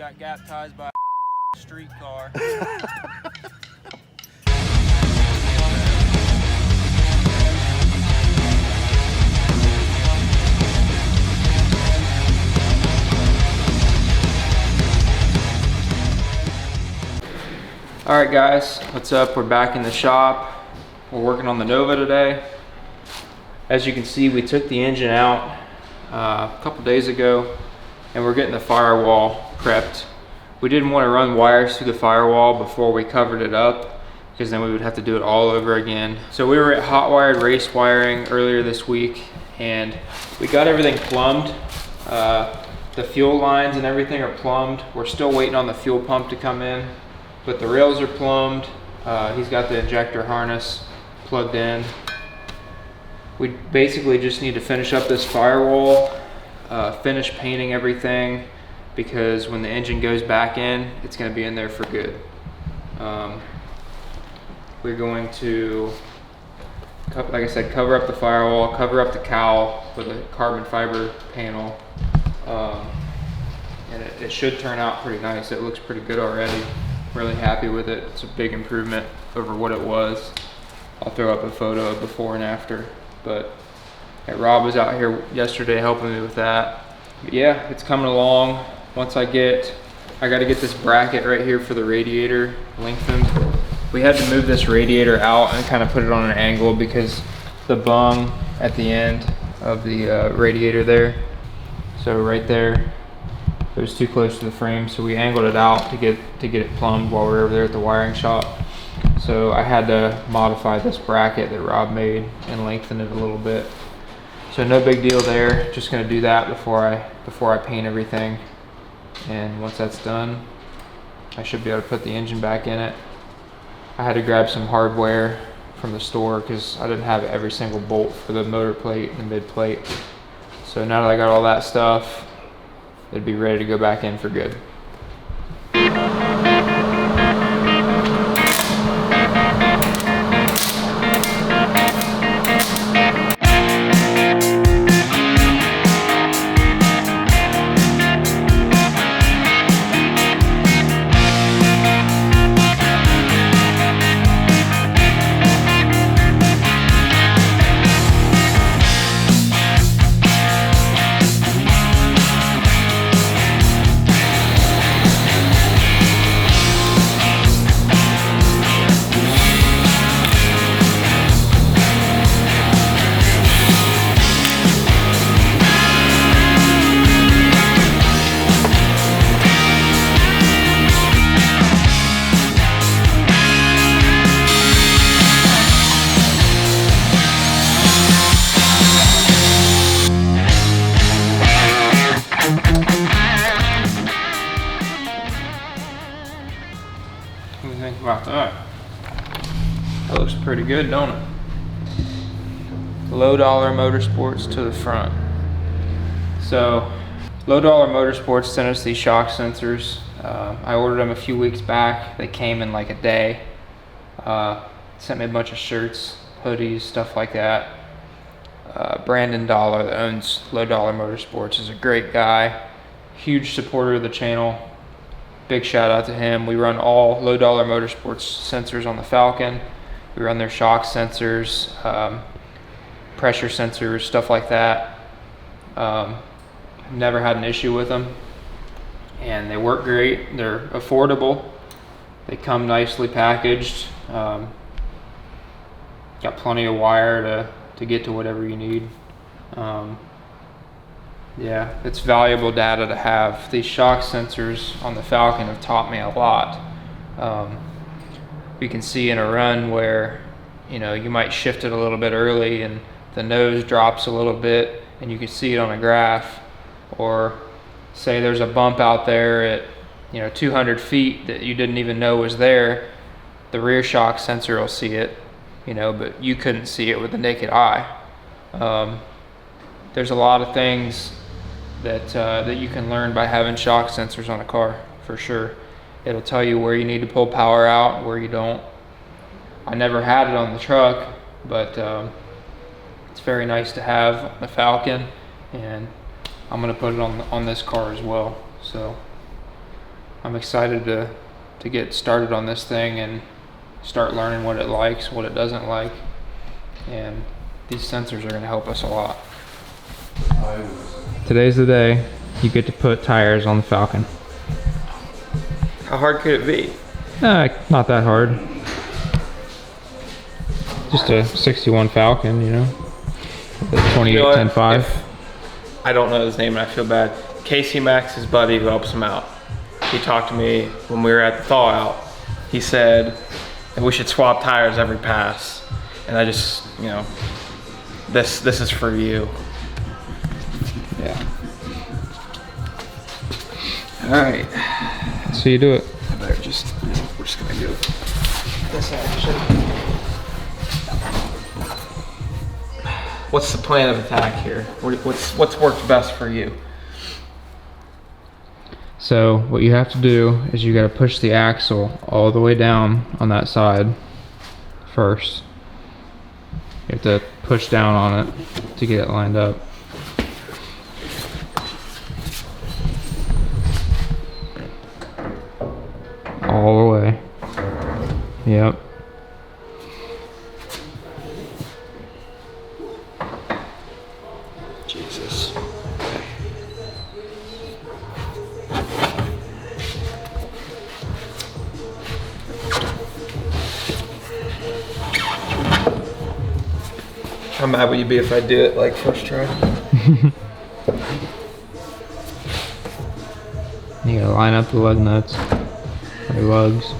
got baptized by a streetcar. All right guys, what's up? We're back in the shop. We're working on the Nova today. As you can see, we took the engine out a couple days ago and we're getting the firewall prepped. We didn't want to run wires through the firewall before we covered it up because then we would have to do it all over again. So we were at hot wired race wiring earlier this week and we got everything plumbed. The fuel lines and everything are plumbed. We're still waiting on the fuel pump to come in, but the rails are plumbed. He's got the injector harness plugged in. We basically just need to finish up this firewall, finish painting everything, because when the engine goes back in, it's going to be in there for good. We're going to, like I said, cover up the firewall, cover up the cowl with a carbon fiber panel, and it should turn out pretty nice. It looks pretty good already. Really happy with it. It's a big improvement over what it was. I'll throw up a photo of before and after. But yeah, Rob was out here yesterday helping me with that. But yeah, it's coming along. Once I got to get this bracket right here for the radiator lengthened. We had to move this radiator out and kind of put it on an angle because the bung at the end of the radiator there, so right there, it was too close to the frame, so we angled it out to get it plumbed while we were over there at the wiring shop. So I had to modify this bracket that Rob made and lengthen it a little bit. So no big deal there. Just gonna do that before I paint everything. And once that's done, I should be able to put the engine back in it. I had to grab some hardware from the store because I didn't have every single bolt for the motor plate and the mid plate. So now that I got all that stuff, it'd be ready to go back in for good. What do you think about that? That looks pretty good, don't it? Low Dollar Motorsports to the front. So, Low Dollar Motorsports sent us these shock sensors. I ordered them a few weeks back. They came in like a day. Sent me a bunch of shirts, hoodies, stuff like that. Brandon Dollar, that owns Low Dollar Motorsports, is a great guy. Huge supporter of the channel. Big shout out to him. We run all Low Dollar Motorsports sensors on the Falcon. We run their shock sensors, pressure sensors, stuff like that. Never had an issue with them. And they work great. They're affordable. They come nicely packaged. Got plenty of wire to get to whatever you need. Yeah, it's valuable data to have. These shock sensors on the Falcon have taught me a lot. You can see in a run where, you might shift it a little bit early and the nose drops a little bit and you can see it on a graph. Or say there's a bump out there at 200 feet that you didn't even know was there. The rear shock sensor will see it, but you couldn't see it with the naked eye. There's a lot of things that you can learn by having shock sensors on a car, for sure. It'll tell you where you need to pull power out, where you don't. I never had it on the truck, but it's very nice to have on the Falcon, and I'm gonna put it on this car as well. So I'm excited to get started on this thing and start learning what it likes, what it doesn't like, and these sensors are going to help us a lot. Today's the day you get to put tires on the Falcon. How hard could it be? Not that hard. Just a 61 Falcon, you know, the 28-10-5. I don't know his name and I feel bad. Casey Max, his buddy who helps him out. He talked to me when we were at the thaw out. He said that we should swap tires every pass. And I just, you know, this is for you. Yeah. All right. So you do it. I better just, we're just gonna do this action. What's the plan of attack here? What's worked best for you? So what you have to do is you got to push the axle all the way down on that side first. You have to push down on it to get it lined up. All the way. Yep. Jesus. Okay. How mad would you be if I do it like first try? You gotta line up the lug nuts, or lugs.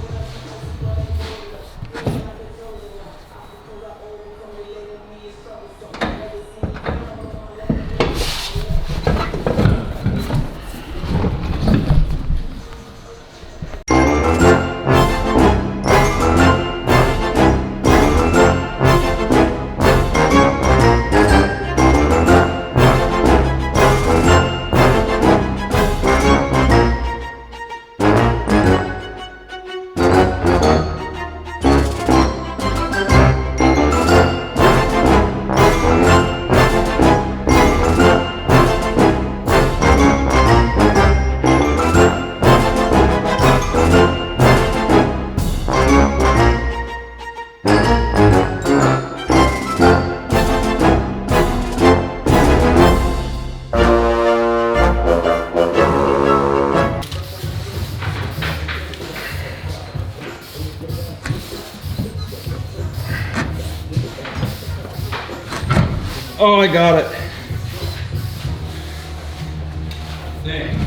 Oh, I got it. Dang.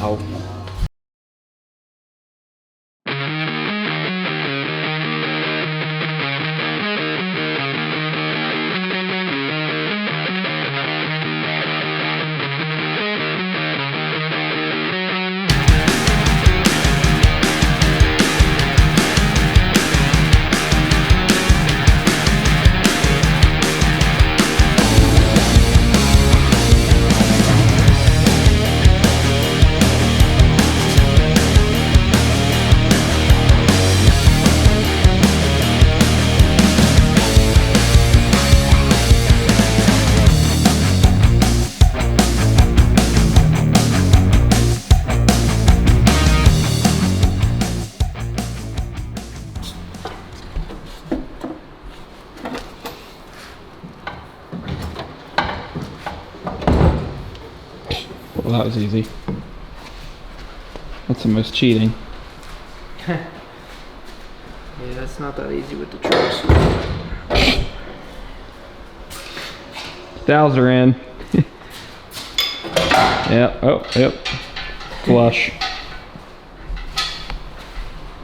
Ow. Well, that was easy. That's almost cheating. Yeah, it's not that easy with the trucks. Dowels are in. Yep, oh, yep. Flush.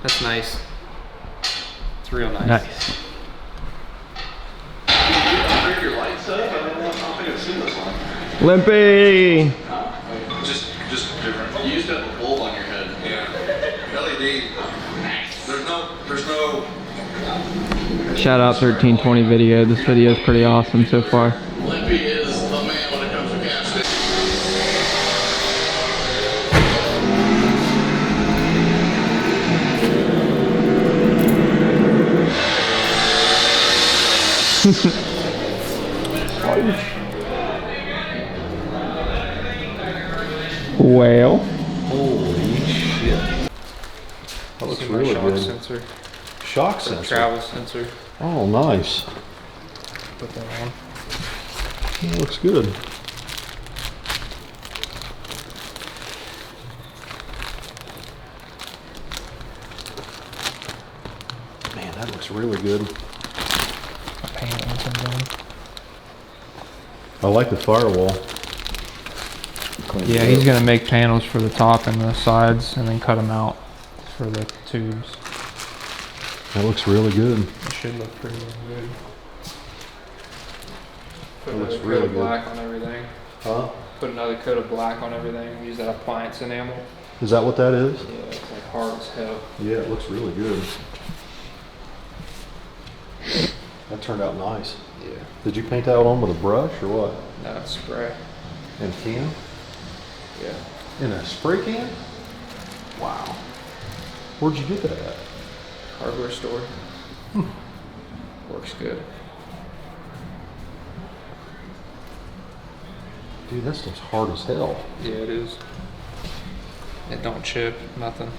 That's nice. It's real nice. Nice. Break your lights up? I don't think I've seen this one. Limpy! Just different. You used to have a bulb on your head. Yeah. LED. There's no. Shout out 1320 video. This video is pretty awesome so far. Limpy is the man when it comes to gas stations. Well, Holy shit. That looks really shock good. sensor. Shock Or sensor. travel sensor. Oh, nice. Put that on. That looks good. Man, that looks really good. I like the firewall. Yeah, he's gonna make panels for the top and the sides, and then cut them out for the tubes. That looks really good. It should look pretty good. Put It looks another really coat of good. black on everything. Huh? Put another coat of black on everything. Use that appliance enamel. Is that what that is? Yeah, it's like hard as hell. Yeah, it looks really good. That turned out nice. Yeah. Did you paint that on with a brush or what? No, it's spray. In a can? Yeah. In a spray can? Wow. Where'd you get that at? Hardware store. Works good. Dude, that stuff's hard as hell. Yeah, it is. It don't chip, nothing.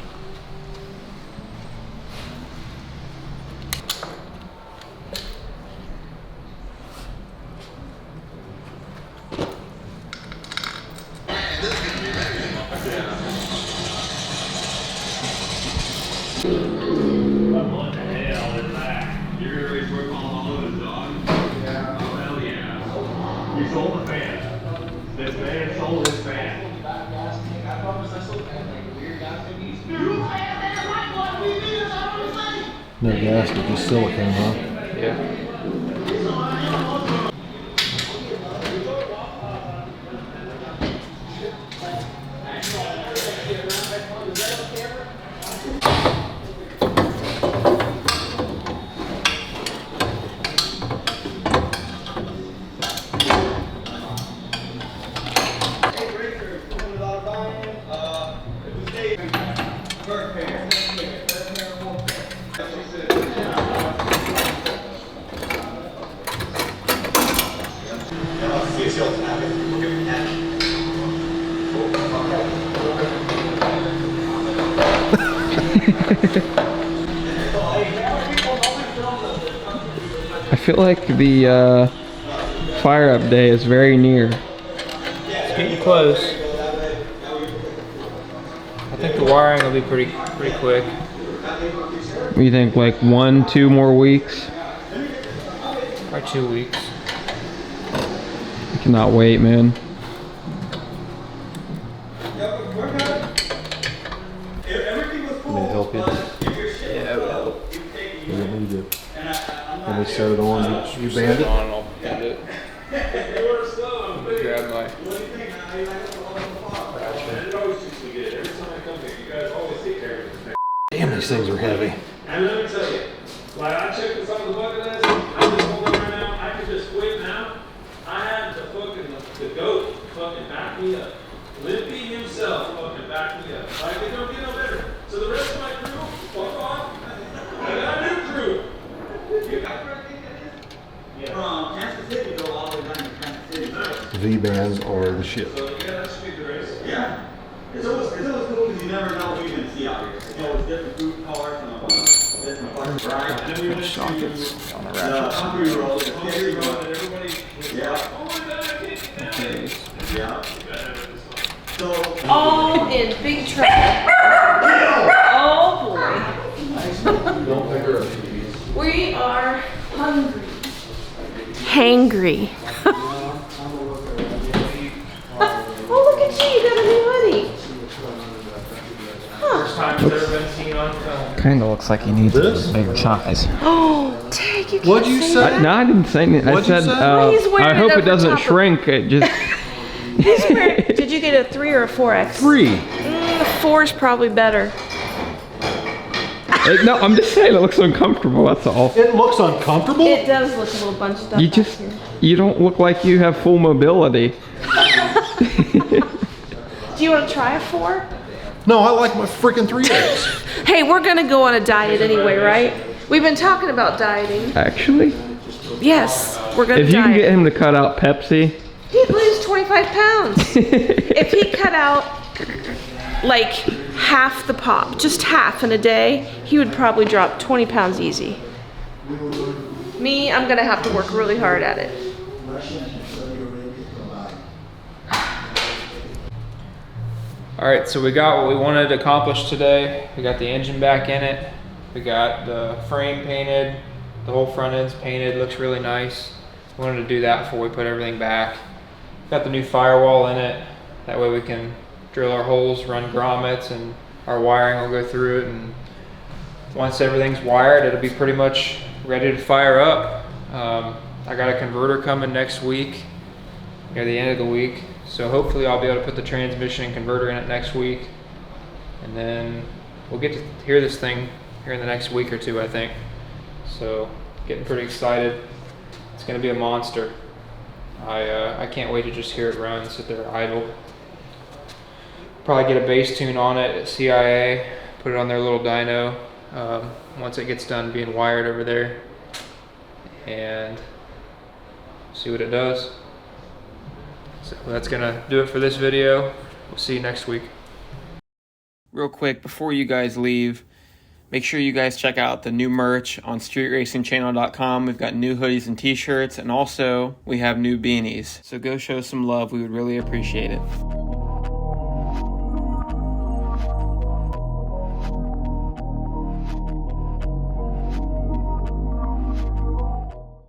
You sold the fan. This man sold his fan. No gasket, just silicone, huh? Yeah. I feel like the fire up day is very near. It's getting close. I think the wiring will be pretty quick. You think like 1-2 more weeks? Probably 2 weeks. I cannot wait, man. Can they help you? Yeah, it will. You don't need it. When they set it on, you band it? On, I'll bend it. Grab my. Damn, these things are heavy. And let me tell you, like I checked this on the bucket list, I'm just holding right now, I could just quit now. I had the goat fucking back me up. Limpy himself fucking back me up. Like it don't get no better. So the rest of my crew, fuck off. I got a new crew. You got From Kansas City go all the way down to Kansas City. nice. V-bands are the shit. So yeah, that should be the race. Yeah. It's always cool because you never know what you're going to see out here. It's always different group cars and different fucking rides. And then we went to Sockets on the The ratchets. country road, the Country theory Road, road. and everybody was Yeah. like, oh my god, I can't get down there. Yeah. You gotta have this one. So, All in big trouble. Oh boy. We are hungry. Hangry. Oh, look at you. You got a new hoodie. First time it's ever been seen seen on film. Kind of looks like he needs This? a bigger size. Oh, Tig, you can't What'd you say? No, I didn't say anything. I What'd you said, say? He's wearing I it hope it over doesn't top of- shrink. It just. Did you get a 3 or a 4X? 3. The 4 is probably better. No, I'm just saying it looks uncomfortable. That's all. It looks uncomfortable. It does look a little bunched up. You back just, here. you don't look like you have full mobility. Do you want to try a 4? No, I like my freaking 3X. Hey, we're gonna go on a diet anyway, right? We've been talking about dieting. Actually, Yes, we're gonna if you diet. can get him to cut out Pepsi, He'd lose 25 pounds. If he cut out like half the pop, just half in a day, he would probably drop 20 pounds easy. Me, I'm gonna have to work really hard at it. All right, so we got what we wanted to accomplish today. We got the engine back in it. We got the frame painted. The whole front end's painted, looks really nice. We wanted to do that before we put everything back. Got the new firewall in it. That way we can drill our holes, run grommets, and our wiring will go through it. And once everything's wired, it'll be pretty much ready to fire up. I got a converter coming next week, near the end of the week. So hopefully I'll be able to put the transmission and converter in it next week. And then we'll get to hear this thing here in the next week or two, I think. So getting pretty excited. It's gonna be a monster. I can't wait to just hear it run, sit there idle. Probably get a bass tune on it at CIA, put it on their little dyno once it gets done being wired over there, and see what it does. So that's gonna do it for this video. We'll see you next week. Real quick, before you guys leave, make sure you guys check out the new merch on streetracingchannel.com. We've got new hoodies and t-shirts, and also we have new beanies. So go show some love. We would really appreciate it.